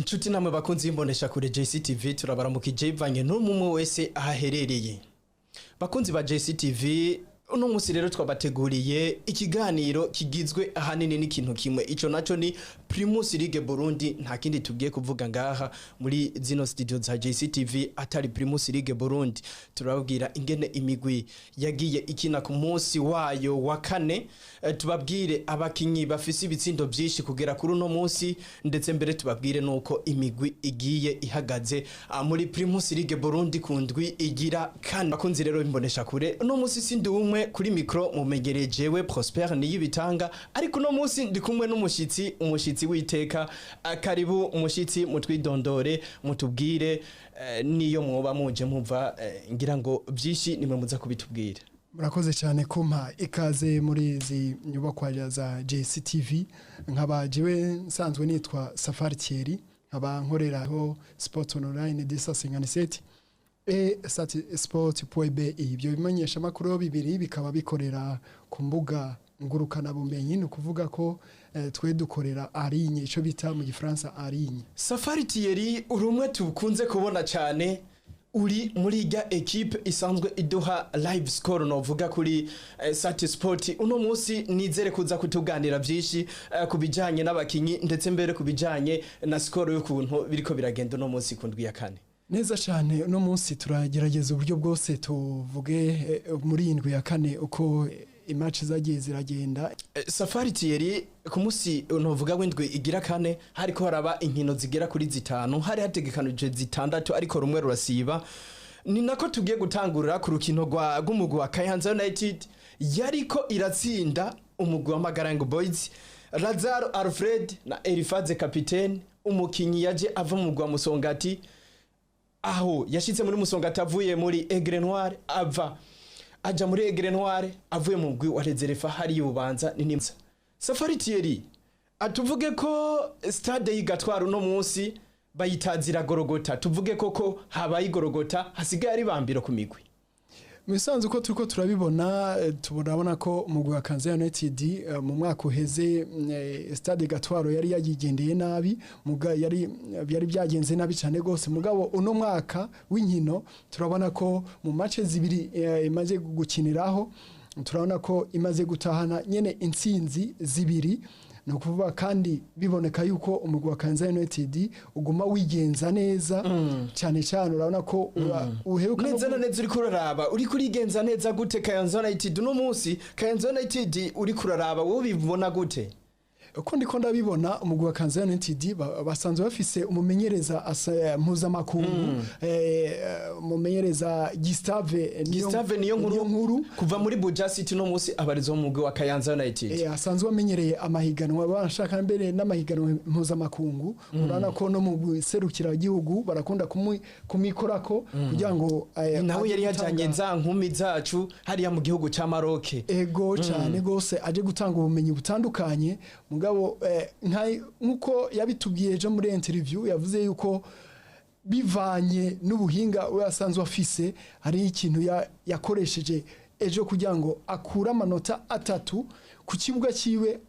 Nshuti namwe bakunzi y'imbonesha kure JCTV turabaramukije ivanye n'umwe wese ahaherereye. Bakunzi ba JCTV uno musi rero twabateguriye ikiganiro kigizwe ahanini n'ikintu kimwe, ico naco ni Primus League Burundi. Nta kindi tugiye kuvuga ngaha muri zino studio za JCTV atari Primus League Burundi. Turababwira ingene imigwi yagiye ikina ku munsi wayo wa kane, tubabwire abakinyi bafise ibitsindo byinshi kugera kuri uno munsi, ndetse mbere tubabwire nuko imigwi igiye ihagaze muri Primus League Burundi ku ndwi igira kane. Bakunzi rero imbonesha kure uno munsi sindi umwe kuri micro mumegerejewe Prosper Niyibitanga, ariko uno munsi ndi kumwe umushitsi witeka. Karibu umushitsi, mutwidondore mutubwire niyo mwoba muje muva, ngira ngo byinshi nimwe muza kubitubwira. Murakoze cyane kumpa ikaze muri izi nyubakwa za JCTV. Nkaba jewe nsanzwe nitwa Safari THIERRY, nkaba nkoreraho Sport Online 257 Sport.be. Ibyo bimenyeshamakuru bibiri bikaba bikorera ku mbuga ngurukana bumenyi, no kuvuga ko twe dukorera arinye, ico bita mu gifaransa arinye. Safari THIERRY urumwe tukunze kubona cyane, uri muri ga equipe isanzwe iduha live score novuga kuri Sat Sport. Uno munsi nizere kuza kutuganira byinshi kubijanye n'abakinyi, ndetse mbere kubijanye na score y'ukuntu biriko biragenda uno munsi ku ndwi ya kane. Neza cyane, uno munsi turagerageza uburyo bwose tuvuge muri indwi ya kane uko imatch zagiye ziragenda. Safari THIERRY ku munsi novuga w'indwi igira kane hariko haraba inkino zigera kuri zitanu, hari hategekanije zitandatu ariko rumwe rurasiba. Ni nako tugiye gutangurira ku rukino rw'umugwi wa Kayanza United yariko iratsinda umugwi wa Magarango Boys. Lazaro Alfred na Elifaze kapitene, umukinyi yaje ava mu mugwi wa Musongati, aho yashitse muri Musongati avuye muri Aigle Noir, aja muri Aigle Noir avuye mu mugwi wa Rezerefa hari yubanza ni nimsa. Safari THIERRY atuvuge ko stade y'Igatwaro no munsi bayitazira Gorogota, tuvuge koko habaye Gorogota hasigaye ari bambiro ku migwi. Misanzu ko turiko turabibona, tubona ko umugwi wa Kayanza United mu mwaka uheze stade Gatwaro yari yagigendeye nabi, yari byagenze nabi cyane gose. Mugabo uno mwaka w'inkino turabona ko mu match zibiri imaze gukiniraho, turabona ko imaze gutahana nyene intsinzi zibiri. No kuvuga kandi biboneka yuko umugwi wa Kayanza United uguma wigenza neza cyane cyane. Urabona ko uheruka neza uri kuraraba, uri kurigenza neza gute Kayanza United uno munsi? Kayanza United uri kuraraba wowe bibona gute? Uko ndiko ndabibona umugwi wa Kayanza United basanzwe bafise umumenyereza mpuzamakungu, umumenyereza Gustave niyo nkuru kuva muri Buja City no munsi abarizo umugwi wa Kayanza United. Asanzwe amenyereye amahiganwa, bashaka mbere n'amahiganwa mpuzamakungu. Urana ko no mu serukira igihugu barakunda kumikorako kugira ngo nawe yari yajanye za nkumi zacu hariya mu gihugu ca Maroc. Ego cyane gose aje gutanga ubumenyi butandukanye. Mugabo nkuko yabitubwiye je muri interview, yavuze yuko bivanye n'ubuhinga we asanzwe afise, hari ikintu yakoresheje ejo kugira ngo akura amanota 3 ku kibuga ciwe,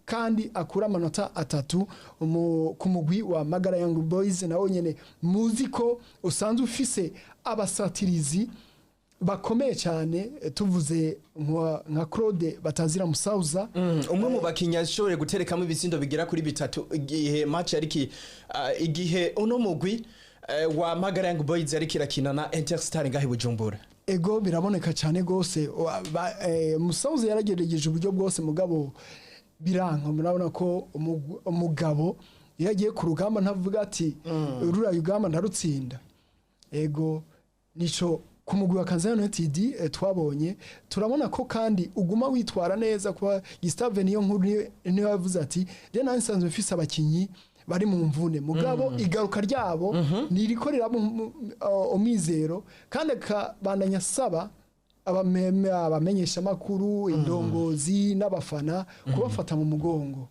kandi akura amanota 3 ku mugwi wa Magarango Boys. Nawo nyene muzi ko usanzwe ufise abasatirizi bakomeye cyane, tuvuze nka Claude Batazira Musauza, umwe mu bakinya ashobore guterekamo ibitsindo bigera kuri bitatu igihe match yariki igihe uno mugwi wa Magarango Boys yariki rakina na Interstar ngahe Bujumbura. Ego biraboneka cyane gose, Musauza yaragerageje uburyo bwose mugabo biranka. Murabona ko umugabo yagiye ku rugamba ntavuga ati rura Uganda ndarutsinda. Ego nico ku mugwi wa Kayanza United twabonye. Turabona ko kandi uguma witwara neza, kwa Gustave niyo nkuru niyo yavuze ati je nansanzwe mfise abakinyi bari mu mvune, mugabo igaruka ryabo nirikorera umizero, kandi kabandanya saba abamenyesha makuru, indongozi n'abafana kubafata mu mugongo.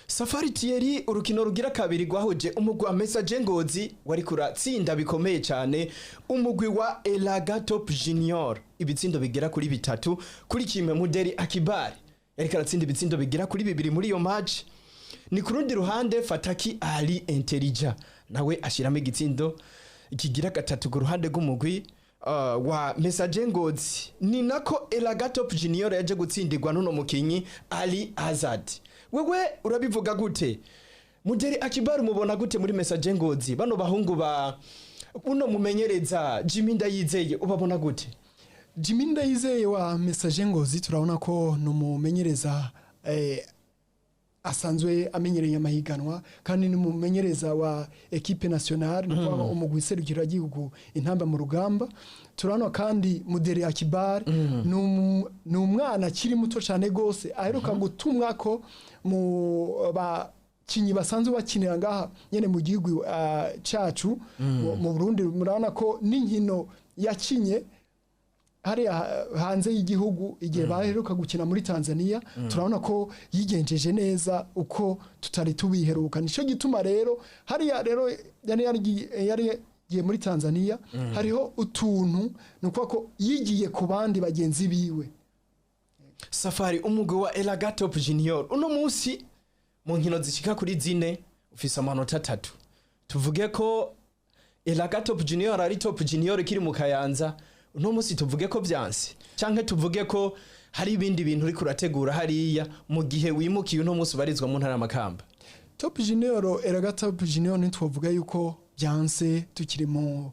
Safari THIERRY urukino rugira kabiri gwahuje umugwi wa Message Ngozi wari kuratsinda bikomeye cyane umugwi wa Elaga Top Junior ibitsindo bigera kuri bitatu kuri kimwe. Muderi Akibari yari karatsinda ibitsindo bigera kuri bibiri muri iyo match. ni kurundi ruhande Fataki Ali Intelligent nawe ashiramo igitsindo kigira gatatu ku ruhande rw'umugwi wa Messager Ngozi. Ni nako Elagato Junior yaje gutsindirwa n'uno mukinyi Ali Azad. Wewe urabivuga gute? Muderi Akibaru mubona gute muri Messager Ngozi? Bano bahungu ba uno mumenyereza Jimmy Ndayizeye ubabona gute? Jimmy Ndayizeye wa Messager Ngozi turabona ko no mumenyereza asanzwe amenyereye amahiganwa kandi ni mumenyereza wa equipe nationale no kwa umugwi serukira gihugu intamba mu rugamba. Turabona kandi Muderi Akibar ni umwana kiri muto cyane gose aheruka gutumwa ko mu kinyi basanzwe bakinira ngaha nyene mu gihugu cacu mu Burundi. Murabona ko n'inkino yakinye hari hanze y'igihugu igihe baheruka gukina muri Tanzania. Turabona ko yigenjeje neza uko tutari tubiheruka. Nico gituma rero hari rero yari muri Tanzania hariho utuntu nuko ko yigiye ku bandi bagenzi biwe. Safari umugwi wa Elagato Junior uno munsi mu nkino zishika kuri zine ufise amanota 3. Tuvuge ko Elagato Junior ari top junior kiri mu Kayanza. Uno munsi tuvuge ko byanse canke tuvuge ko hari ibindi bintu uri kurategura hariya mu gihe wimukiye uno munsi barizwa mu ntara y'Amakamba. Top Junior Elagato Junior ntitwovuga yuko byanse tukiri mu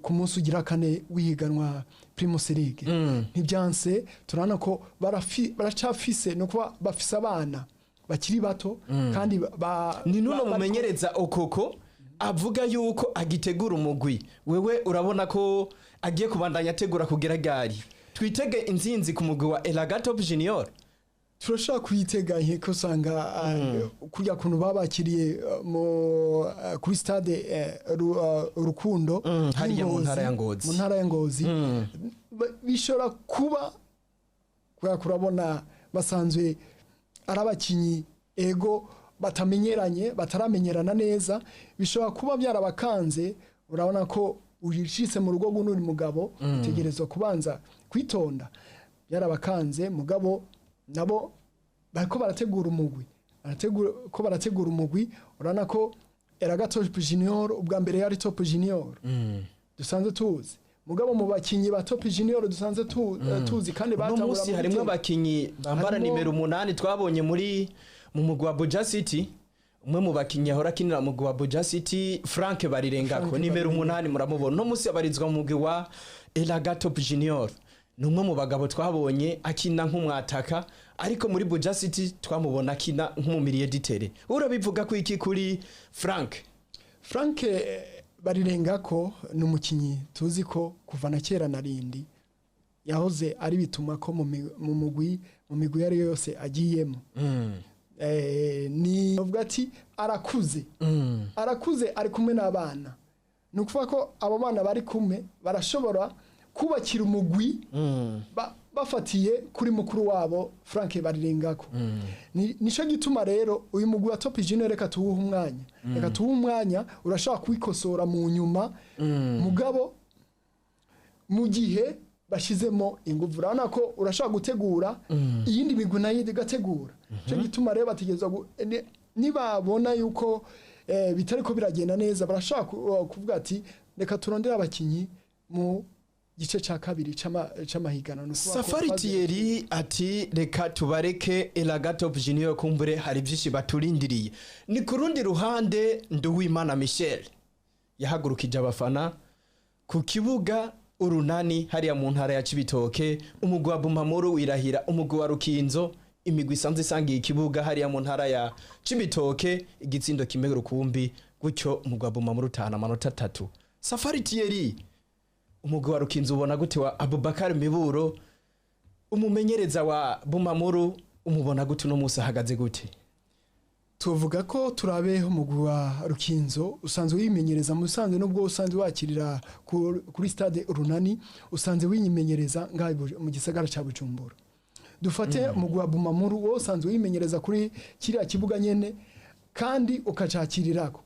ku munsi ugira kane wihiganwa Primus League. Ntibyanse turana ko baracafise no kuba bafise abana bakiri bato kandi ni nuno mumenyereza Okoko avuga yuko agitegura umugwi. Wewe urabona ko agiye kubandanya ategura kugera gari? Twitege inzinzi ku mugwi wa Elagato Junior. Turashaka kuyitega ko usanga kurya kuntu babakiriye kuri stade Rukundo hariya mu ntara ya Ngozi. Mu ntara ya Ngozi bishora kuba kurabona basanzwe arabakinyi ego batamenyeranye bataramenyerana neza, bishobora kuba byarabakanze. Urabona ko ujishise mu rugo gunuri mugabo utegerezwa kubanza kwitonda. Byarabakanze mugabo nabo bariko barategura umugwi, barategura umugwi. Urana ko Elagato Junior ubwa mbere yari top junior dusanzwe tuzi mugabo mu bakinyi ba top junior dusanze tuzi kandi batangura mu harimo abakinyi bambara nimero 8 twabonye mu mugwi wa Buja City. Umwe mu bakinyi ahora kinira mu mugwi wa Buja City Frank Barirengako nimero 8 muramubona. No musi abarizwa mu mugwi wa Elagato Junior. Numwe mu bagabo twabonye akina nk'umwataka ariko muri Buja City twamubona akina nk'umumiriye ditere. Urabivuga ko iki kuri Frank Barirengako n'umukinyi tuzi ko kuva na kera narindi yahoze ari bituma ko mu migwi yari yose agiyemo. Ni uvuga ati arakuze ari kumwe n'abana. Nukuvuga ko abo bana bari kumwe barashobora kubakira umugwi bafatiye kuri mukuru wabo Frank Barirengako. Nico gituma rero uyu mugwi wa top junior reka tuwuha umwanya urashaka kwikosora mu nyuma mugabo mu gihe bashizemo inguvu. Urabona ko urashaka gutegura iyindi migwi nayo igategura. Nico gituma rero bategezwa nibabona yuko bitari ko biragenda neza barashaka kuvuga ati reka turondera abakinyi mu gice ca kabiri c'amahigano. Safari Thierry ati reka tubareke Elagato Junior kumbure hari byinshi baturindiriye. Ni kurundi ruhande Nduwimana Michel yahagurukije abafana ku kibuga urunani hariya mu ntara ya Cibitoke. Umugwi wa Bumamuru wirahira umugwi wa Rukinzo. Imigwi isanzwe isangiye ikibuga hariya mu ntara ya Cibitoke. Igitsindo kimwe rukumbi gutyo umugwi wa Bumamuru utahana amanota 3. Safari Thierry umugwi wa Rukinzo ubona gute wa Abubakar Miburo umumenyereza wa Bumamuru umubona gute no musa hagaze gute? Tuvuga ko turabeho umugwi wa Rukinzo usanzwe wimenyereza musanzwe nubwo usanzwe wakirira kuri stade Urunani usanzwe wimenyereza ngaho mu gisagara ca Bujumbura. Dufate umugwi wa Bumamuru wo usanzwe wimenyereza kuri kiriya kibuga nyene kandi ukacakirirako.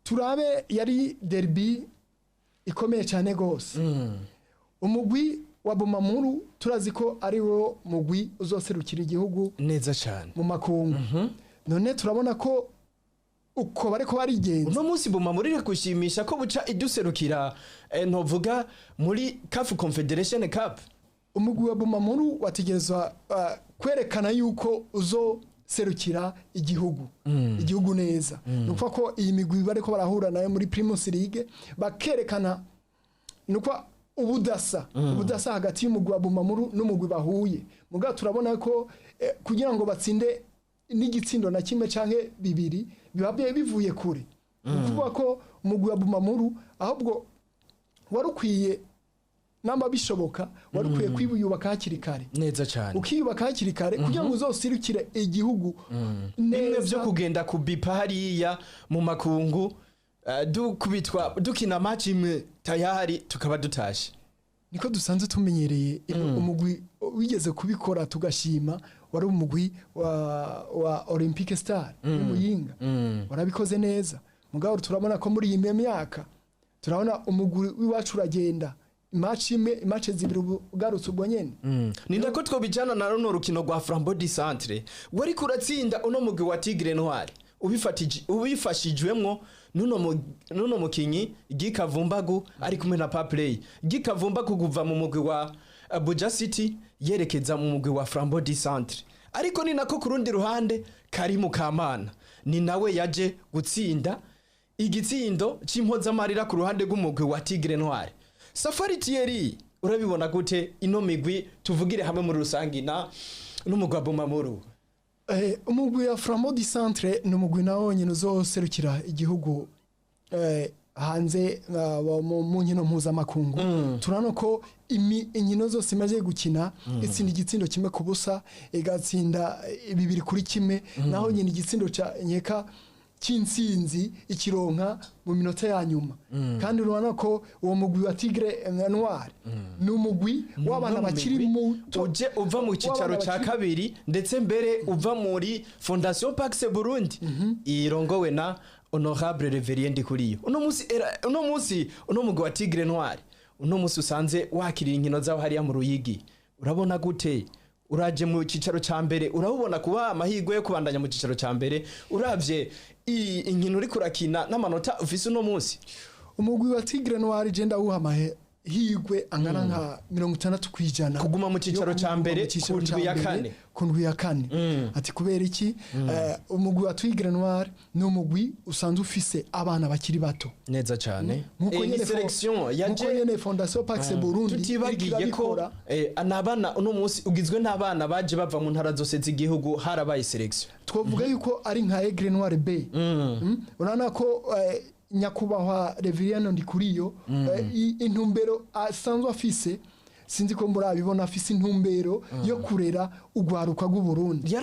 Turabe yari derby ikomeye cyane gose. Umugwi wa Bumamuru turazi ko ari wo mugwi uzoserukira igihugu neza cyane mu makungu none turabona ko uko bariko barigenza uno munsi Bumamuru iri kushimisha ko buca iduserukira ntovuga muri CAF Confederation Cup. Umugwi wa Bumamuru wategerezwa kwerekana yuko uzoserukira igihugu igihugu neza nuko ko iyi migwi bariko barahura nayo muri Primus League bakerekana nuko ubudasa hagati y'umugwi wa Bumamuru n'umugwi bahuye muga turabona ko kugira ngo batsinde n'igitsindo na kimwe canke bibiri bibabe bivuye kure kuvuga ko umugwi wa Bumamuru ahubwo warukwiye namba bishoboka warukwiye kwibuyubaka hakiri kare neza cyane ukiyubaka hakiri kare kugira ngo uzosirukire igihugu neza byo kugenda kubipa hariya mu makungu dukubitwa dukina match imwe tayari tukaba dutashe niko dusanze tumenyereye umugwi wigeze kubikora tugashima wari umugwi wa Olympic Star Muyinga warabikoze neza mugabo turabona ko muri iyi myaka turabona umugwi w'iwacu uragenda match zibiri ugarutse ubwo nyene ninda ko twobijana na runo rukino rwa Flambeau du Centre wari kuratsinda uno mugwi wa Tigre Noir ubifashijwemwo nuno mukinyi Gikavumbagu ari kumwe na Paplay Gikavumbagu kuva mu mugwi wa Buja City yerekeza mu mugwi wa Flambeau du Centre ariko ni nako kurundi ruhande Karimu Kamana ni nawe yaje gutsinda igitsindo c'impozamarira ku ruhande rw'umugwi wa Tigre Noir. Safari Thierry urabibona gute ino migwi tuvugire hamwe muri rusangi na n'umugwi wa Bumamuru? Umugwi wa Flambeau du Centre n'umugwi nawo nyine uzoserukira igihugu hanze mu nkino mpuzamakungu turano ko inkino zose imaze gukina itsinda igitsindo kimwe ku busa igatsinda bibiri kuri kimwe naho nyine igitsindo ca nkeka cy'insinzi ikironka mu minota ya nyuma kandi urabona ko uwo mugwi wa Tigre Noir n'umugwi w'abana bakiri muto uje uva mu cicaro ca kabiri ndetse mbere uva muri Fondation Pax Burundi irongowe na Honorable Reverien Ndikuriyo uno munsi uno mugwi wa Tigre Noir uno munsi usanze wakiriye inkino zaho hariya mu Ruyigi urabona gute uraje mu cicaro ca mbere urabona kuba amahirwe yo kubandanya mu cicaro ca mbere uravye inkino uri kurakina n'amanota ufise uno munsi umugwi wa Tigre Noir je ndawuhamahe higwe angana nka 60% kuguma mu cicaro ca mbere kundwi ya kane ati kubera iki umugwi wa Tigre Noir n'umugwi usanzwe ufise abana bakiri bato neza cyane iyi selection yaje Fondation Pax Burundi tutibagiye ko anabana uno munsi ugizwe n'abana baje bava mu ntara zose z'igihugu harabaye selection twovuga yuko ari nka Tigre Noir B urana ko nyakubahwa Reverien Ndikuriyo intumbero asanzwe afise sinzi ko murabibona afise intumbero yo kurera ugwaruka rw'u Burundi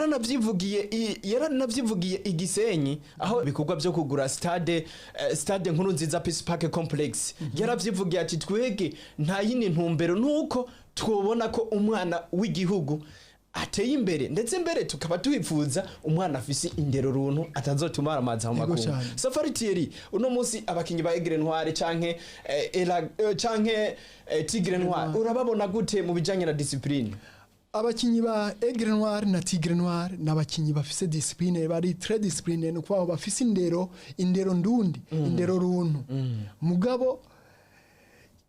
yaranavyivugiye igisenyi aho bikorwa byo kugura stade nkuru nziza Peace Park Complex yaravyivugiye ati twege nta yindi ntumbero nuko twobona ko umwana w'igihugu ateye imbere ndetse mbere tukaba tuhifuza umwana afise indero runtu atazotumara amazi mu makungu. Safari Thierry uno munsi abakinyi ba Tigre Noir canke Tigre Noir urababona gute mu bijanye na discipline? Abakinyi ba Tigre Noir na Tigre Noir nabakinyi bafise discipline bari très discipline no kwa bafise indero ndundi indero runtu mugabo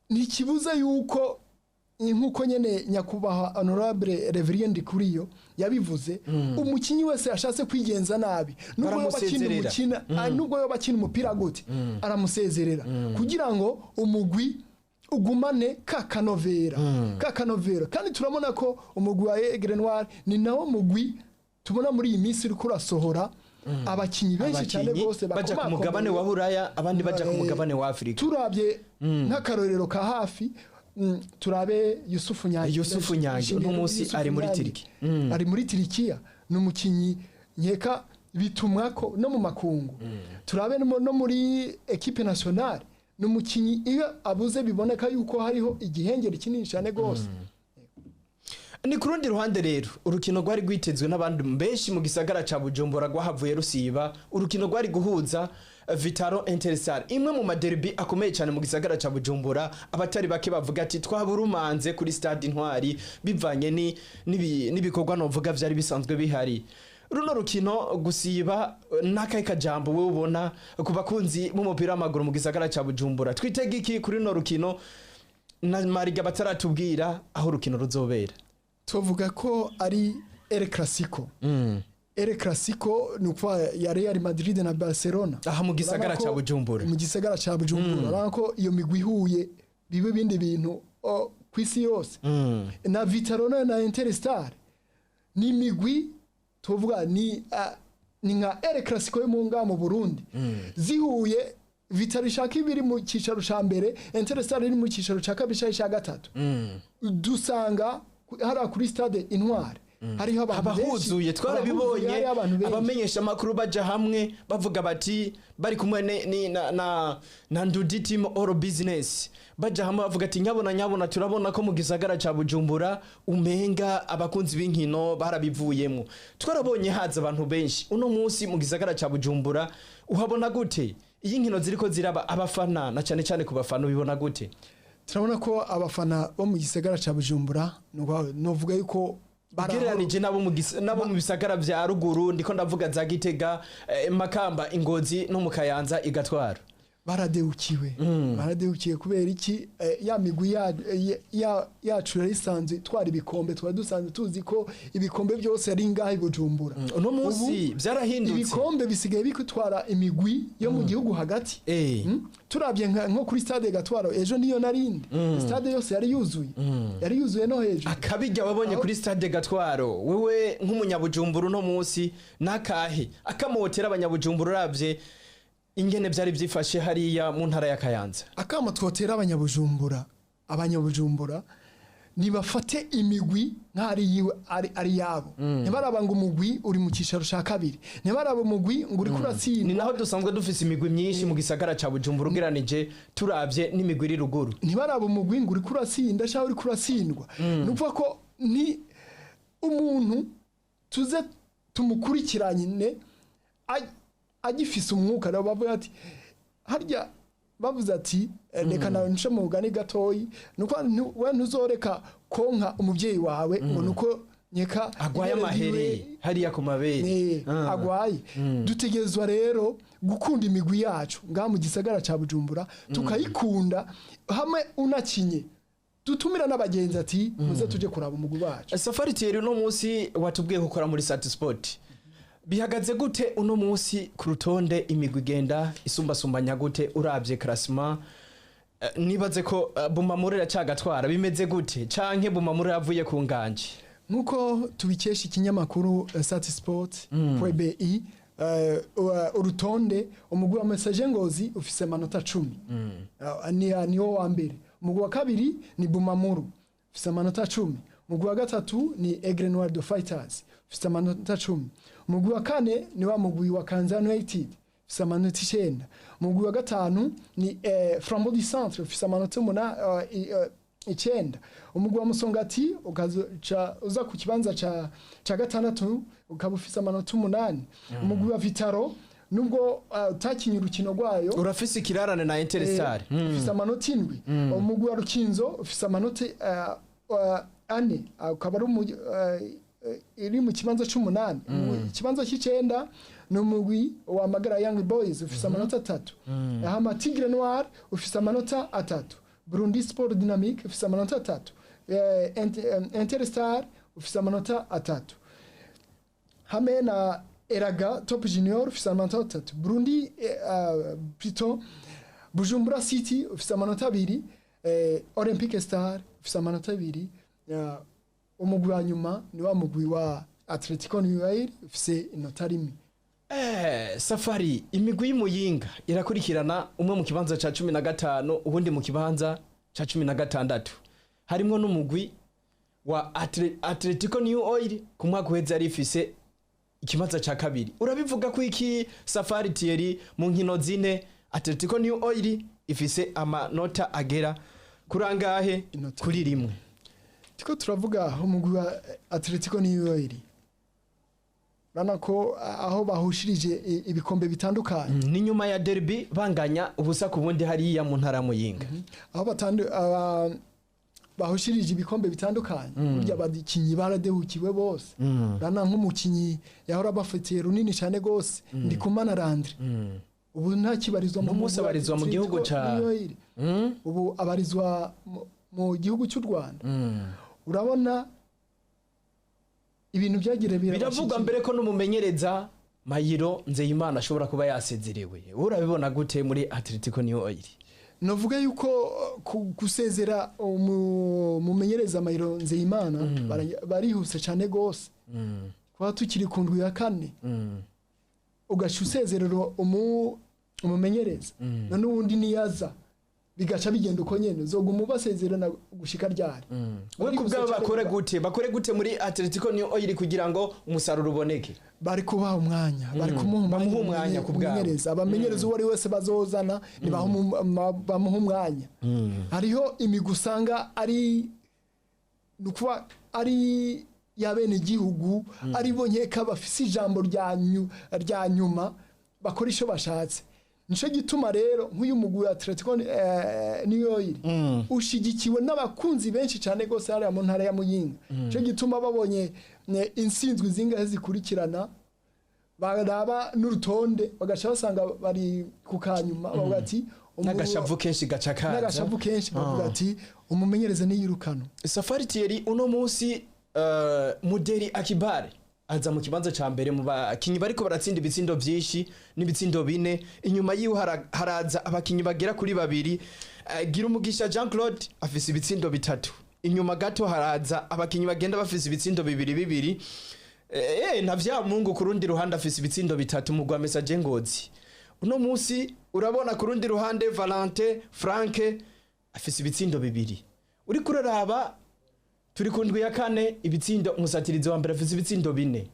ni kibuza yuko nkuko nyene nyakubaha Honorable Reverien Ndikuriyo yabivuze umukinyi wese ashatse kwigenza nabi nubwo yo bakina umupira gute aramusezerera kugira ngo umugwi ugumane kakanovera kandi turabona ko umugwi wa Tigre Noir ni nawo mugwi tubona muri iyi minsi uri kurasohora abakinyi benshi cyane bose baja ku mugabane wa Buraya abandi baja ku mugabane wa Afrika turabye nk'akarorero ka hafi turabe Yusufu Nyange uno munsi ari muri Turikiya n'umukinyi nkeka bitumwako no mu makungu turabe no muri equipe nationale n'umukinyi iyo abuze biboneka yuko hariho igihengeri kinini cyane gose ni kurundi ruhande rero urukino rwari gwitezwe n'abandi benshi mu gisagara ca Bujumbura gwahavuye rusiba urukino rwari guhuza Vitaro Interstar imwe mu maderby akomeye cyane mu gisagara ca Bujumbura abatari bake bavuga ati twaburumanze kuri stade Intwari bivanye n'ibikorwa novuga vyari bisanzwe bihari runo rukino gusiba nakaye kajambo we ubona ku bakunzi b'umupira w'amaguru mu gisagara ca Bujumbura twitega iki kuri runo rukino na mariga bataratubwira aho rukino ruzobera tuvuga ko ari El Clasico El Clasico nuko ya Real Madrid na Barcelona aha mu gisagara ca Bujumbura mu gisagara ca Bujumbura urako iyo migwi ihuye bibe bindi bintu kwisi yose na Vitaro na Interstar ni migwi tuvuga ni nka El Clasico yo mu Burundi zihuye Vitaro ishaka ibiri mu cicaro ca mbere Interstar iri mu cicaro ca kabiri ca gatatu dusanga hara kuri stade Intwari hariho abahuzuye twarabibonye abamenyesha makuru baje hamwe bavuga bati bari kumwe na Ndudi team all business baje hamwe bavuga ati nyabona turabona ko mu gisagara ca Bujumbura umenga abakunzi b'inkino barabivuyemo twarabonye haza abantu benshi uno munsi mu gisagara ca Bujumbura uhabona gute iyi nkino ziriko ziraba abafana na cyane ku bafana ubibona gute turabona ko abafana bo mu gisagara ca Bujumbura novuga yuko bagereranije nabo mu bisagara vya ruguru ndiko ndavuga za Gitega Makamba Ingozi no mu Kayanza igatwara baradeukiwe kubera iki ya migwi yacu risanzwe twari ibikombe dusanzwe tuzi ko ibikombe byose ari ngahe Bujumbura uno munsi byarahindutse ibikombe bisigaye bikutwara imigwi yo mu gihugu hagati turabye nko kuri stade Gatwaro ejo niyo narindi stade yose yari yuzuye no hejuru akabijya wabonye kuri stade Gatwaro wewe nk'umunyabujumbura uno munsi nakahe akamotera abanyabujumbura uravye ingene byari byifashe hariya mu ntara ya Kayanza akama twotera abanyabujumbura nibafate imigwi nk'ari ari yabo ntibarabanga umugwi uri mu cicaro ca kabiri ntibaraba umugwi ngo uri kuratsinda ni naho dusanzwe dufise imigwi myinshi mu gisagara ca Bujumbura ugeranije turavye n'imigwi iri ruguru ntibaraba umugwi ngo uri kuratsinda cyangwa uri kuratsindwa nuvuga ko ni umuntu tuze tumukurikiranye agifise umwuka nabo bavuga ati harya bavuze ati reka nawe nce mu gani gatoyi nuko we ntuzoreka konka umuvyeyi wawe ngo nuko nyeka agwaye amahere hariya ku mabere agwaye dutegezwa rero gukunda imigwi yacu ngaha mu gisagara ca Bujumbura tukayikunda hamwe unakinye dutumira n'abagenzi ati muze tuje kuraba umugwi wacu Safari THIERRY no munsi watubwiye gukora muri Sat Sport bihagaze gute uno munsi ku rutonde imigwi genda isumbasumbanya gute uravye classement nibaze ko Bumamurira cagatwara bimeze gute canke Bumamurira yavuye ku nganje nkuko tubikesha ikinyamakuru Sat Sport PBI urutonde umugwi wa Message Ngozi ufise amanota 10 niwo wa mbere umugwi wa kabiri ni Bumamuru ufise amanota 10 umugwi wa gatatu ni Aigle Noir de Fighters ufise amanota 10 umugwi wa kane ni wa mugwi wa Kanza United ufise amanota 9 umugwi wa gatanu ni Flambeau du Centre ufise amanota 9 umugwi wa Musongati uza ku kibanza ca gatandatu ukaba ufise amanota 8 umugwi wa Vitaro nubwo utakinye urukino rwayo urafise ikirarane na Interstar ufise amanota 7 umugwi wa Rukinzo ufise amanota 4 ukaba ari iri mu kibanza c'8 ikibanza c'9 no mugwi wa Magara Young Boys ufise amanota 3 aha Tigre Noir ufise amanota 3 Burundi Sport Dynamique ufise amanota 3 Interstar ufise amanota 3 hamwe na Eraga Top Junior ufise amanota 3 Burundi plutôt Bujumbura City ufise amanota 2 Olympique Star ufise amanota 2 umugwi wa nyuma ni wa mugwi wa Atletico New ufise inota 1 Safari imigwi y'Imuyinga irakurikirana umwe mu kibanza ca 15 ubundi mu kibanza ca 16 harimo n'umugwi wa Atletico New Oil ku mwaka uheze ari ifise ikibanza ca kabiri urabivuga ko iki Safari THIERRY mu nkino zine Atletico New Oil ifise amanota agera kurangahe kuri rimwe tiko turavuga umugwi wa Atletico New Oil urana ko aho bahushirije ibikombe bitandukanye ni nyuma ya derby banganya ubusa ku bundi hariya mu ntara Muyinga aho bahushirije ibikombe bitandukanye burya abakinyi baradehukiwe bose urana nk'umukinyi yahora bafitiye runini cyane gose Ndikumana Landry ubu nta kibarizwa mu munsi abarizwa mu gihugu ca ubu abarizwa mu gihugu cy'u Rwanda urabona ibintu byagire biravuga mbere ko n'umumenyereza Mayiro Nzeyimana ashobora kuba yasezerewe urabibona gute muri Atletico New Oil novuga yuko gusezera umumenyereza Mayiro Nzeyimana barihuse cyane gose kwa tukiri ku ndwi ya kane ugashusezerero umumenyereza none ubundi niyaza bigaca bigenda uko nyene zoguma basezerana gushika ryari we kubwa bakore gute muri Atletico New Oil kugira ngo umusaruro uboneke bari kubaha umwanya bari kumuha umwanya kubwabo abamenyereza uwari wese bazozana ni bamuha umwanya hariho imigusanga ari nukuba ari yabene gihugu ari bonyeka bafise ijambo rya nyuma bakora isho bashatse nico gituma rero nk'uyu mugwi wa Atletico New Oil ushigikiwe n'abakunzi benshi cyane gose hari mu ntara ya Muyinga nico gituma babonye insinzwe zingahe zikurikirana baraba n'urutonde bagaca basanga bari ku kanyuma bavuga ati n'agashavu kenshi bavuga ati umumenyereza n'iyirukano Safari Thierry uno munsi Muderi Akibare aza mu kibanza ca mbere mu bakinyi bariko baratsinda ibitsindo byinshi n'ibitsindo bine inyuma yiwe haraza abakinyi bagera kuri babiri gira umugisha Jean Claude afise ibitsindo bitatu inyuma gato haraza abakinyi bagenda bafise ibitsindo bibiri na vya Mungu ku rundi ruhande afise ibitsindo bitatu mu gwa message Ngozi uno munsi urabona ku rundi ruhande Valentin Frank afise ibitsindo bibiri uri kuraraba turi kundwi ya kane ibitsindo umusatirizo wa mbere afise ibitsindo bine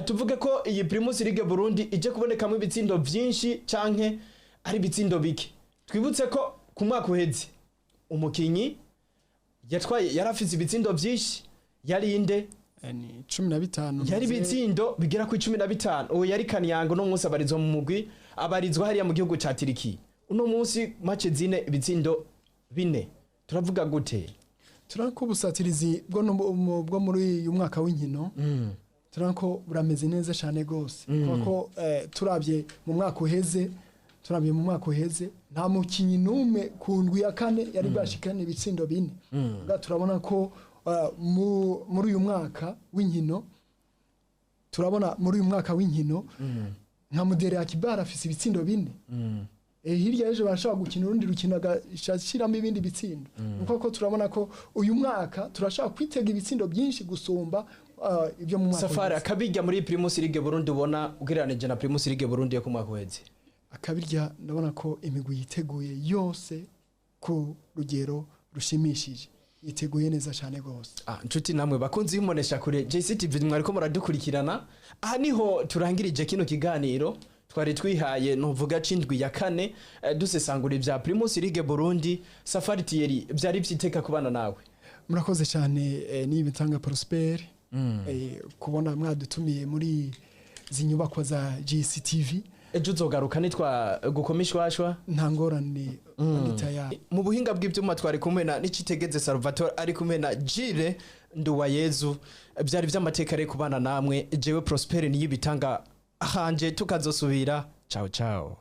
tuvuge ko iyi Primus League Burundi ije kubonekamo ibitsindo byinshi canke ari ibitsindo bike twibutse ko ku mwaka uheze umukinyi yatwaye yarafise ibitsindo byinshi yari inde ni 15 yari ibitsindo bigera ku 15 uwo yari Kanyango no munsi abarizwa mu mugwi abarizwa hariya mu gihugu ca Turiki uno munsi match zine ibitsindo bine turavuga gute turanko busatirizi bwo muri uyu mwaka w'inkino turanko burameze neza cyane gose kuko turabye mu mwaka uheze nta mukinyi numwe ku ndwi ya kane yari bashikana ibitsindo bine turabona ko muri uyu mwaka w'inkino nka Muderi Akibara afise ibitsindo bine hirya yeje barashaka gukina urundi rukino agashiramo ibindi bitsindo nuko turabona ko uyu mwaka turashaka kwitega ibitsindo byinshi gusumba ibyo mu mwaka Safari akabirya muri Primus League Burundi ubona ugereranije na Primus League Burundi yo ku mwaka uheze akabirya ndabona ko imigwi yiteguye yose ku rugero rushimishije yiteguye neza cyane gose nshuti namwe bakunzi y'imonesha kure JCTV mwariko muradukurikirana aha niho turangirije kino kiganiro twari twihaye novuga cindwi ya kane dusesangura ibya Primus League Burundi Safari Thierry byari byiteka kubana nawe murakoze cyane n'ibitanga Prosper kubona mwadutumiye muri zinyubako za GCTV ejo uzogaruka nitwa gukomishwashwa nta ngorane nditaya mu buhinga bw'ibyuma twari kumwe na Nicitegeze Salvatore ari kumwe na Jire Nduwayezu byari by'amateka ari kubana namwe jewe Prosper niyo bitanga ahanje tukazosubira ciao